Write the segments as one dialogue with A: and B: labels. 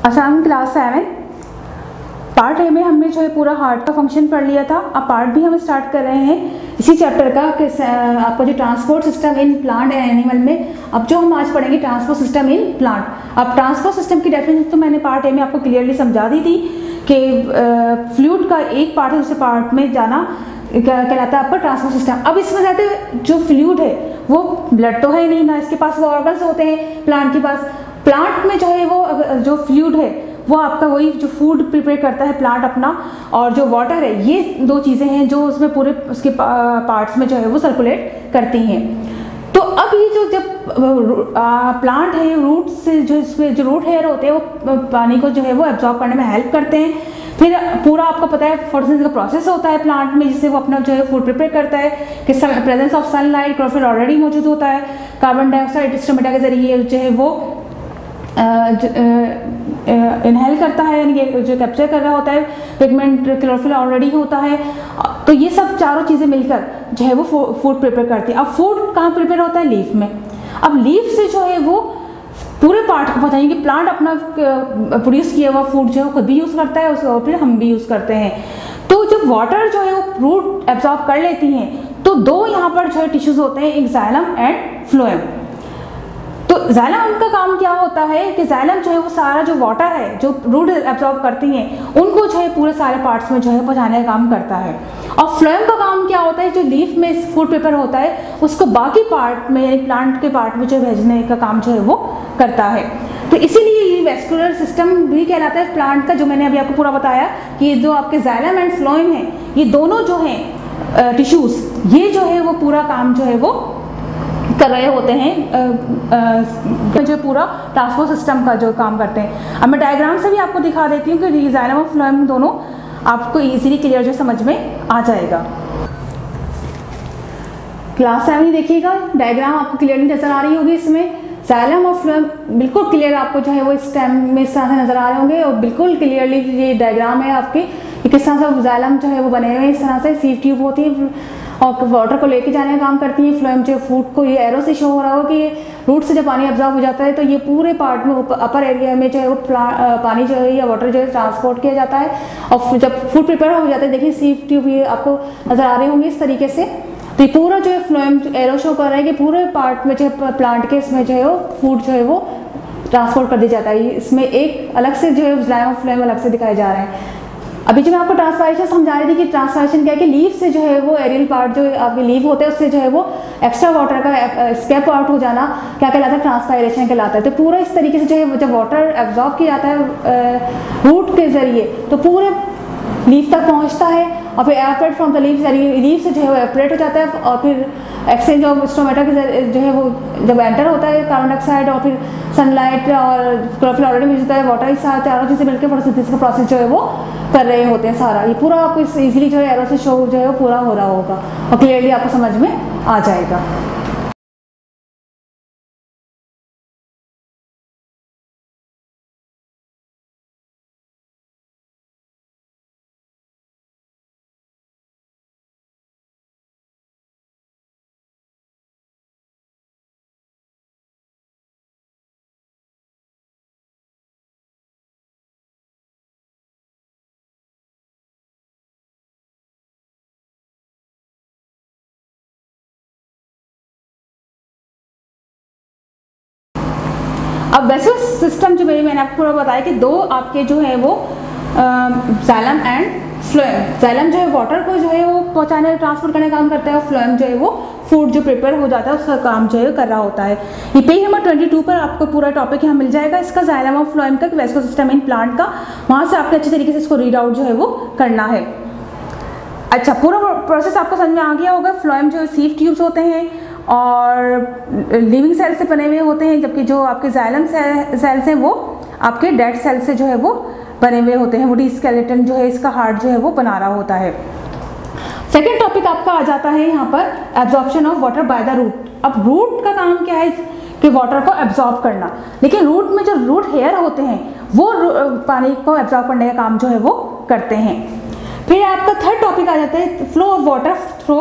A: अच्छा, हम class 7 part A में हमने जो है पूरा हार्ट का फंक्शन पढ़ लिया था। अब पार्ट बी हम स्टार्ट कर रहे हैं इसी चैप्टर का कि आपका जो transport system in plant and animal में। अब जो हम आज पढ़ेंगे ट्रांसपोर्ट सिस्टम इन प्लांट। अब ट्रांसपोर्ट सिस्टम की डेफिनेशन तो मैंने पार्ट ए में आपको क्लियरली समझा दी थी कि फ्लूइड का एक पार्ट है दूसरे पार्ट में जाना कहलाता है आपका ट्रांसपोर्ट सिस्टम। अब इसमें जाते जो फ्लूइड है वो ब्लड तो है नहीं ना, इसके पास वो ऑर्गन्स होते हैं प्लांट के पास। प्लांट में जो है वो जो फ्लूइड है वो आपका वही जो फूड प्रिपेयर करता है प्लांट अपना, और जो वाटर है, ये दो चीज़ें हैं जो उसमें पूरे उसके पार्ट्स में जो है वो सर्कुलेट करती हैं। तो अब ये जो जब प्लांट है रूट से जो इसमें जो रूट हेयर होते हैं वो पानी को जो है वो एब्जॉर्ब करने में हेल्प करते हैं। फिर पूरा आपको पता है फोटोसिंथेसिस का प्रोसेस होता है प्लांट में, जिससे वो अपना जो है फूड प्रिपेयर करता है कि presence of sunlight chlorophyll already मौजूद होता है। कार्बन डाइऑक्साइड स्टोमेटा के जरिए जो है वो इनहेल करता है, यानी कि जो कैप्चर कर रहा होता है पिगमेंट, क्लोरोफिल ऑलरेडी होता है। तो ये सब चारों चीज़ें मिलकर जो है वो फूड प्रिपेयर करती है। अब फूड कहाँ प्रिपेयर होता है? लीफ में। अब लीफ से जो है वो पूरे पार्ट को पहुँचाएंगे कि प्लांट अपना प्रोड्यूस किया हुआ फूड जो है वो खुद भी यूज़ करता है और फिर हम भी यूज़ करते हैं। तो जब वाटर जो है वो रूट एब्जॉर्ब कर लेती हैं तो दो यहाँ पर जो है टिश्यूज़ होते हैं, एक जाइलम एंड फ्लोएम। तो जाइलम का काम क्या होता है कि जाइलम जो है वो सारा जो वाटर है जो रूट एब्जॉर्ब करती हैं उनको जो है पूरे सारे पार्ट्स में जो है पहुँचाने का काम करता है। और फ्लोएम का काम क्या होता है, जो लीफ में फूड पेपर होता है उसको बाकी पार्ट में यानी प्लांट के पार्ट में जो भेजने का काम जो है वो करता है। तो इसीलिए ये वेस्कुलर सिस्टम भी कहलाता है प्लांट का, जो मैंने अभी आपको पूरा बताया कि जो आपके जाइलम एंड फ्लोएम है ये दोनों जो हैं टिश्यूज़, ये जो है वो पूरा काम जो है वो कर रहे होते हैं जो पूरा ट्रांसपोर्ट सिस्टम का जो काम करते हैं। अब मैं डायग्राम से भी आपको दिखा देती हूँ कि जाइलम और फ्लोएम दोनों आपको इजीली क्लियर जो समझ में आ जाएगा। क्लास 7 देखिएगा, डायग्राम आपको क्लियरली नजर आ रही होगी। इसमें जाइलम और फ्लोएम बिल्कुल क्लियर आपको जो है वो इस टाइम में इस तरह से नजर आ रहे होंगे, और बिल्कुल क्लियरली ये डायग्राम है आपके कि किस तरह से जाइलम जो है वो बने हुए हैं। इस तरह से सीव ट्यूब होती है और वाटर को लेके जाने का काम करती है। फ्लोएम जो फूड को, ये एरो से शो हो रहा हो कि रूट से जब पानी एब्जॉर्ब हो जाता है तो ये पूरे पार्ट में अपर एरिया में जो है वो पानी जो है या वाटर जो है ट्रांसपोर्ट किया जाता है। और जब फूड प्रिपेयर हो जाता है, देखिए सीव ट्यूब ये आपको नजर आ रही होंगी इस तरीके से। तो ये पूरा जो है फ्लोएम एरो शो कर रहा है कि पूरे पार्ट में जो है प्लांट के इसमें जो है वो फूड जो है वो ट्रांसपोर्ट कर दिया जाता है। इसमें एक अलग से जो है जाइलम और फ्लोएम अलग से दिखाए जा रहे हैं। अभी जो मैं आपको ट्रांसपायरेशन समझा रही थी कि ट्रांसपायरेशन क्या है कि लीफ से जो है वो एरियल पार्ट जो आपके लीफ होते हैं उससे जो है वो एक्स्ट्रा वाटर का स्केप आउट हो जाना क्या कहलाता है? ट्रांसपायरेशन कहलाता है। तो पूरा इस तरीके से जो है जब वाटर एब्जॉर्ब किया जाता है रूट के जरिए तो पूरे लीफ तक पहुंचता है और फिर evaporate from the leaf, leaf से जो है वो एवापोरेट हो जाता है और फिर एक्सचेंज ऑफ स्टोमेटा के जो है वो जब एंटर होता है कार्बन डाइऑक्साइड और फिर सनलाइट और क्लोरोफिल ऑलरेडी मिल जाता है, वाटर के साथ चारों चीज़ें मिलकर फोटोसिंथेसिस का प्रोसेस जो है वो कर रहे होते हैं। सारा ये पूरा आपको इजीली जो है एरो से शो जो है वो पूरा हो रहा होगा और क्लियरली आपको समझ में आ जाएगा। अब वेस्कुलर सिस्टम जो मैंने आपको पूरा बताया कि दो आपके जो है वो जाइलम एंड फ्लोएम। जाइलम जो है वाटर को जो है वो पहुंचाने ट्रांसपोर्ट करने का काम करता है और फ्लोएम जो है वो फूड जो प्रिपेयर हो जाता है उसका काम जो है कर रहा होता है। ये पेज नंबर 22 पर आपको पूरा टॉपिक यहाँ मिल जाएगा इसका, जाइलम और फ्लोएम का वेस्कुलर सिस्टम इन प्लांट का। वहाँ से आपने अच्छे तरीके से इसको रीड आउट जो है वो करना है। अच्छा, पूरा प्रोसेस आपको समझ में आ गया होगा। फ्लोएम जो सीव ट्यूब्स होते हैं और लिविंग सेल से बने हुए होते हैं, जबकि जो आपके जाइलम सेल्स हैं वो आपके डेड सेल से जो है वो बने हुए होते हैं। वुडी स्केलेटन जो है इसका हार्ट जो है वो बना रहा होता है। सेकेंड टॉपिक आपका आ जाता है यहाँ पर absorption of water by the root. अब रूट का काम क्या है कि वाटर को एब्जॉर्ब करना, लेकिन रूट में जो रूट हेयर होते हैं वो पानी को एब्जॉर्ब करने का काम जो है वो करते हैं। फिर आपका थर्ड टॉपिक आ जाता है flow of water through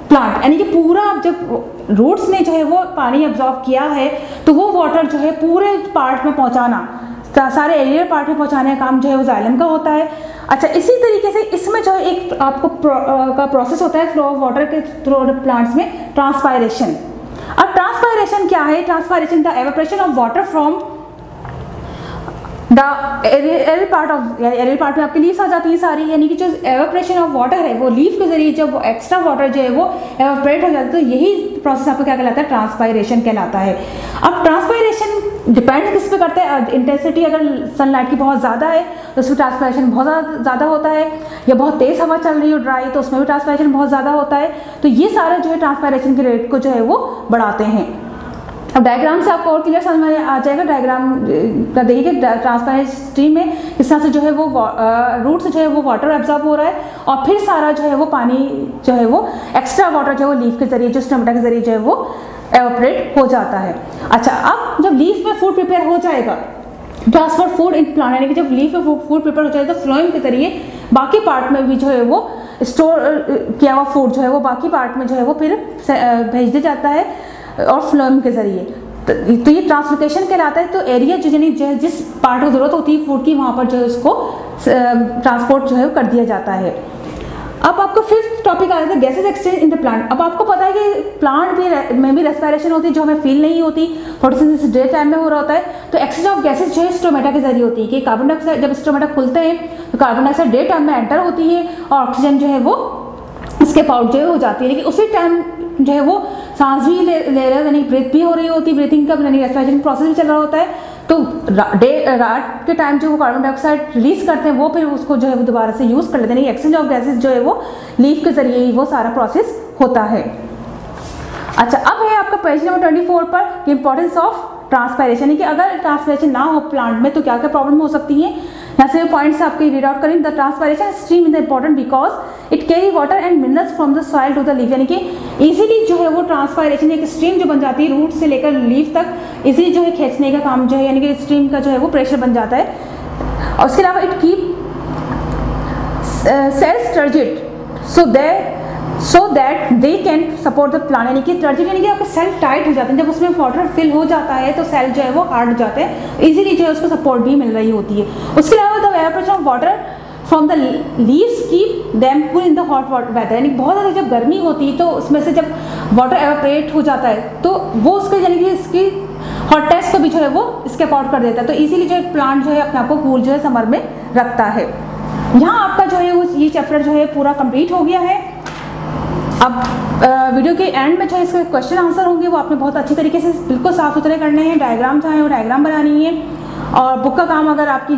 A: plant, यानी कि पूरा जब रूट्स ने जो है वो पानी एब्जॉर्ब किया है तो वो वाटर जो है पूरे पार्ट में पहुंचाना, सारे एरियर पार्ट में पहुंचाने का काम जो है वो जाइलम का होता है। अच्छा, इसी तरीके से इसमें जो है एक आपको का प्रोसेस होता है फ्लो ऑफ वाटर के थ्रू प्लांट्स में, ट्रांसपायरेशन। अब ट्रांसपायरेशन क्या है? Transpiration the evaporation of water from the aerial part में आपकी लीव्स आ जाती है सारी, यानी कि जो एवापोरेशन ऑफ वाटर है वो लीफ के जरिए जब एक्स्ट्रा वाटर जो है वो एवापोरेट हो जाता है, तो यही प्रोसेस आपको क्या कहलाता है? ट्रांसपायरेशन कहलाता है। अब ट्रांसपायरेशन डिपेंड किस पे करता है? इंटेंसिटी अगर सनलाइट की बहुत ज़्यादा है तो उसमें ट्रांसपायरेशन बहुत ज़्यादा होता है, या बहुत तेज़ हवा चल रही हो ड्राई तो उसमें भी ट्रांसपायरेशन बहुत ज़्यादा होता है। तो ये सारा जो है ट्रांसपायरेशन के रेट को जो है वो बढ़ाते हैं। अब डायग्राम से आपको और क्लियर समझ में आ जाएगा। डायग्राम का देखिए, ट्रांसपेरेंट स्ट्रीम में इस तरह से जो है वो रूट से जो है वो वाटर एब्जॉर्ब हो रहा है, और फिर सारा जो है वो पानी जो है वो एक्स्ट्रा वाटर जो है वो लीफ के जरिए, जो स्टोमेटा के जरिए जो है वो एवापोरेट हो जाता है। अच्छा, अब जब लीफ में फूड प्रिपेयर हो जाएगा, ट्रांसफर फूड इन प्लांट, यानी कि जब लीफ में फूड प्रिपेयर हो जाएगा तो फ्लोएम के जरिए बाकी पार्ट में भी जो है वो स्टोर किया हुआ फूड जो है वो बाकी पार्ट में जो है वो फिर भेज दिया जाता है और फ्लोएम के जरिए। तो ये ट्रांसलोकेशन कहलाता है। तो एरिया जो यानी जिस पार्ट को जरूरत होती है फूड की, वहाँ पर जो है उसको ट्रांसपोर्ट जो है कर दिया जाता है। अब आपको फिफ्थ टॉपिक आ जाता है gases exchange in the plant. अब आपको पता है कि प्लांट में भी रेस्पिरेशन होती है जो हमें फील नहीं होती, फोटोसिंथेसिस डे टाइम में हो रहा होता है। तो एक्सचेंज ऑफ गैसेज जो है स्टोमेटा के जरिए होती है कि कार्बन डाइऑक्साइड जब स्टोमेटा खुलते हैं तो कार्बन डाइऑक्साइड डे टाइम में एंटर होती है और ऑक्सीजन जो है वो स्केप आउट जो है हो जाती है। लेकिन उसी टाइम जो है वो सांस भी ले रहे हैं, यानी ब्रीथ भी हो रही होती है, ब्रीथिंग का यानी रेस्पिरेशन प्रोसेस भी चल रहा होता है। तो रात के टाइम जो वो कार्बन डाइऑक्साइड रिलीज करते हैं वो फिर उसको जो है वो दोबारा से यूज़ कर लेते हैं। एक्सचेंज ऑफ गैसेज जो है वो लीफ के जरिए ही वो सारा प्रोसेस होता है। अच्छा, अब है आपका पेज नंबर 24 पर इंपॉर्टेंस ऑफ ट्रांसपायरेशन, कि अगर ट्रांसपायरेशन ना हो प्लांट में तो क्या क्या प्रॉब्लम हो सकती है। यहाँ से पॉइंट्स आपके रीड आउट करें। The transpiration stream is important because it carry water and minerals from the soil to the leaf, यानी कि इजीली जो है वो ट्रांसपायरेशन एक स्ट्रीम जो बन जाती है रूट से लेकर लीफ तक इजीली जो है खींचने का काम जो है, यानी कि स्ट्रीम का जो है वो प्रेशर बन जाता है। और उसके अलावा it keep cells turgid so that they can support the plant, यानी कि टर्जिड यानी कि आपके सेल टाइट हो जाते हैं। जब उसमें वाटर फिल हो जाता है तो सेल जो है वो हार्ड हो जाते हैं, इजीली जो है उसको सपोर्ट भी मिल रही होती है। उसके अलावा the evaporation of water from the leaves keep them cool in the hot weather, यानी बहुत ज़्यादा जब गर्मी होती है तो उसमें से जब वाटर एवापोरेट हो जाता है तो वो उसके यानी कि इसकी हॉटनेस को भी जो है वो स्केप आउट कर देता है। तो इजीली जो है प्लांट जो है अपने आप को कूल जो है समर में रखता है। यहाँ आपका जो है वो ये चैप्टर जो है पूरा कंप्लीट हो गया है। अब वीडियो के एंड में जो है इसके क्वेश्चन आंसर होंगे वो आपने बहुत अच्छी तरीके से बिल्कुल साफ सुथरे करने हैं। डायग्राम चाहे वो डायग्राम बनानी है, और बुक का काम अगर आपकी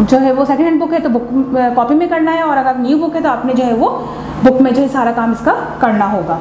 A: जो है वो सेकेंड हैंड बुक है तो बुक कॉपी में करना है, और अगर न्यू बुक है तो आपने जो है वो बुक में जो है सारा काम इसका करना होगा।